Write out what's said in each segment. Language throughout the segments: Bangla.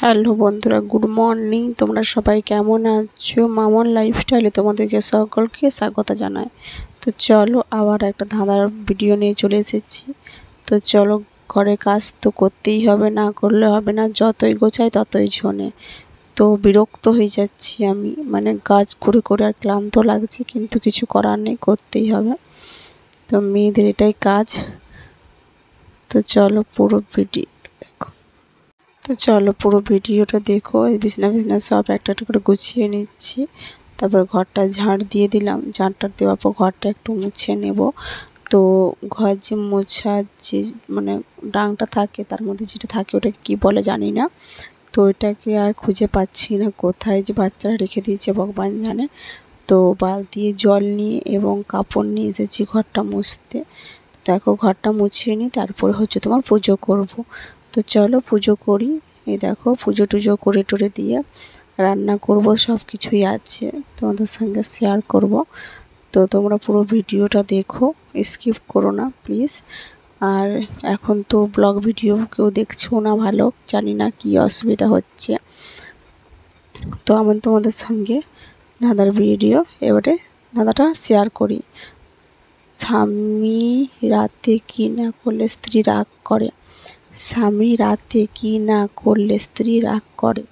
হ্যালো বন্ধুরা, গুড মর্নিং। তোমরা সবাই কেমন আছো? মামন লাইফস্টাইলে তোমাদেরকে সকলকে স্বাগত জানাই। তো চলো আবার একটা ধাঁধার ভিডিও নিয়ে চলে এসেছি। তো চলো, ঘরের কাজ তো করতেই হবে, না করলে হবে না। যতই গোছাই ততই ঝোনে। তো বিরক্ত হয়ে যাচ্ছি আমি, মানে কাজ করে করে আর ক্লান্ত লাগছে, কিন্তু কিছু করার নেই, করতেই হবে। তো মেয়েদের এটাই কাজ। তো চলো পুরো ভিডিওটা দেখো। এই বিছনা সব একটা একটা করে গুছিয়ে নিচ্ছি। তারপর ঘরটা ঝাড় দিয়ে দিলাম। ঝাড়টা দেওয়ার পর ঘরটা একটু মুছে নেব। তো ঘর যে মোছার যে মানে ডাংটা থাকে, তার মধ্যে যেটা থাকে ওটাকে কী বলে জানি না। তো ওইটাকে আর খুঁজে পাচ্ছি না, কোথায় যে বাচ্চারা রেখে দিয়েছে ভগবান জানে। তো বালতি জল নিয়ে এবং কাপড় নিয়ে এসেছি ঘরটা মুছতে। দেখো ঘরটা মুছিয়ে নিই, তারপরে তোমার পুজো করব। তো চলো পুজো করি। এই দেখো পুজো টুজো করে টরে দিয়ে রান্না করব, সব কিছুই আছে তোমাদের সঙ্গে শেয়ার করব। তো তোমরা পুরো ভিডিওটা দেখো, স্কিপ করো না প্লিজ। আর এখন তো ব্লগ ভিডিও কেউ দেখছো না, ভালো জানি না কী অসুবিধা হচ্ছে। তো আমি তোমাদের সঙ্গে ধাঁধার ভিডিও এবারে ধাঁধাটা শেয়ার করি। স্বামী রাতে কি না করলে স্ত্রী রাগ করে? স্বামী রাতে কি না করলে স্ত্রী রাগ করে?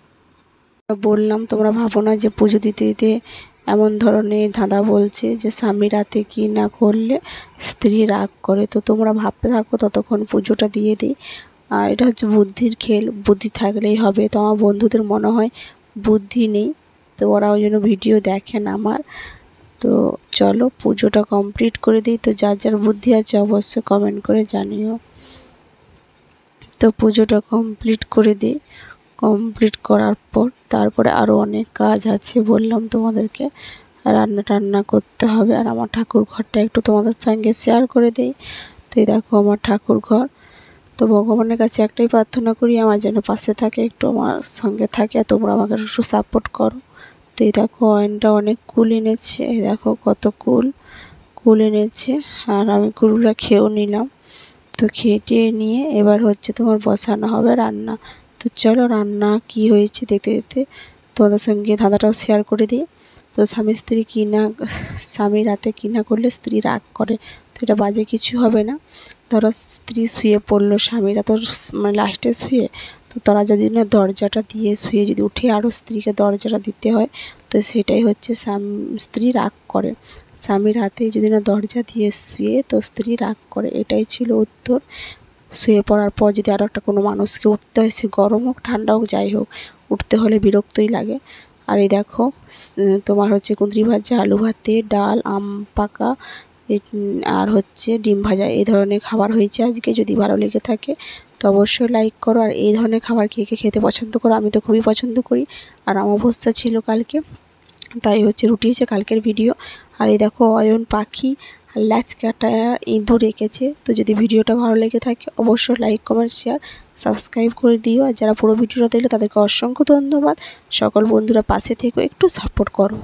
বললাম, তোমরা ভাবো না যে পুজো দিতে দিতে এমন ধরনের ধাঁধা বলছে যে স্বামী রাতে কি না করলে স্ত্রী রাগ করে। তো তোমরা ভাবতে থাকো, ততক্ষণ পুজোটা দিয়ে দিই। আর এটা হচ্ছে বুদ্ধির খেল, বুদ্ধি থাকলেই হবে। তো আমার বন্ধুদের মনে হয় বুদ্ধি নেই, তো ওরা ওই জন্য ভিডিও দেখেন আমার। তো চলো পুজোটা কমপ্লিট করে দিই। তো যার যার বুদ্ধি আছে অবশ্যই কমেন্ট করে জানিও। তো পুজোটা কমপ্লিট করে দিই। কমপ্লিট করার পর তারপরে আরও অনেক কাজ আছে, বললাম তোমাদেরকে। রান্না টান্না করতে হবে। আর আমার ঠাকুর ঘরটা একটু তোমাদের সঙ্গে শেয়ার করে দিই। তো এই দেখো আমার ঠাকুর ঘর। তো ভগবানের কাছে একটাই প্রার্থনা করি, আমার যেন পাশে থাকে, একটু আমার সঙ্গে থাকে, আর তোমরা আমাকে একটু সাপোর্ট করো। তো এই দেখো অয়নটা অনেক কুল এনেছে, এই দেখো কত কুল এনেছে। আর আমি কুলগুলো খেয়েও নিলাম। তো খেয়ে টেয়ে নিয়ে এবার তোমার বসানো হবে রান্না। তো চলো রান্না কি হয়েছে দেখতে দেখতে তোমাদের সঙ্গে ধাঁধাটাও শেয়ার করে দিই। তো স্বামী রাতে কি না করলে স্ত্রী রাগ করে। তো এটা বাজে কিছু হবে না। ধরো স্ত্রী শুয়ে পড়লো, স্বামীরা তো মানে লাস্টে শুয়ে, তো তারা যদি না দরজাটা দিয়ে শুয়ে যদি উঠে আরও স্ত্রীকে দরজাটা দিতে হয়, তো সেটাই হচ্ছে স্ত্রী রাগ করে। স্বামীর হাতে যদি না দরজা দিয়ে শুয়ে, তো স্ত্রী রাগ করে। এটাই ছিল উত্তর। শুয়ে পড়ার পর যদি আরও একটা কোনো মানুষকে উঠতে হয়, সে গরম হোক ঠান্ডা হোক যাই হোক, উঠতে হলে বিরক্তই লাগে। আর এই দেখো তোমার কুঁদরি ভাজা, আলু ভাতে, ডাল, আম পাকা, আর ডিম ভাজা, এই ধরনের খাবার হয়েছে আজকে। যদি ভালো লেগে থাকে তো অবশ্যই লাইক করো। আর এই ধরনের খাবার কে কে খেতে পছন্দ করো? আমি তো খুবই পছন্দ করি। আর অমাবস্যা ছিল কালকে, তাই রুটি হচ্ছে কালকের ভিডিও। আর এই দেখো অয়ন পাখি আর ল্যাচকাটা ইঁদুর এঁকেছে। তো যদি ভিডিওটা ভালো লেগে থাকে অবশ্যই লাইক কমেন্ট শেয়ার সাবস্ক্রাইব করে দিও। আর যারা পুরো ভিডিওটা দেখলে তাদেরকে অসংখ্য ধন্যবাদ। সকল বন্ধুরা পাশে থেকো, একটু সাপোর্ট করো।